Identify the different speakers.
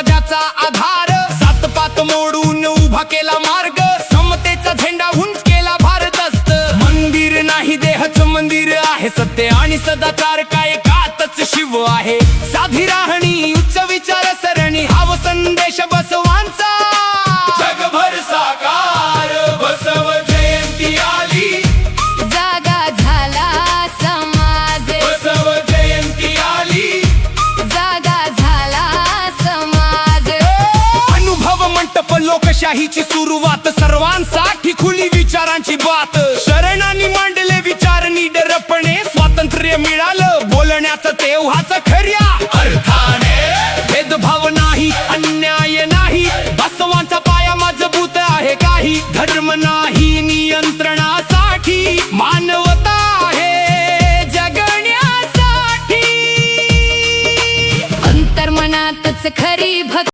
Speaker 1: समाजाचा आधार, जातपात मोडून उभा केला मार्ग, समतेचा झेंडा उंच केला भारतस्त. मंदिर नाही देहच मंदिर आहे, सत्य आणि सदाचार काय कातच शिव आहे. साधी राहणी उच्च विचार सरणी, हाव संदेश बसवांचा जगभर साकार. बसव जयंती आली,
Speaker 2: जागा झाला समाज.
Speaker 1: बसव जयंती आली,
Speaker 2: जागा झाला समाज.
Speaker 1: अनुभव मंटप लोकशाहीची सुरुवात, सर्वांसाठी खुली विचारांची बात. शरणांनी मांडले विचार निडरपणे, स्वातंत्र्य मिळालं बोलण्याचं तेव्हाच खऱ्या अर्थाने. भेदभाव नाही, अन्याय नाही, बसवांचा पाया मजबूत आहे काही. धर्म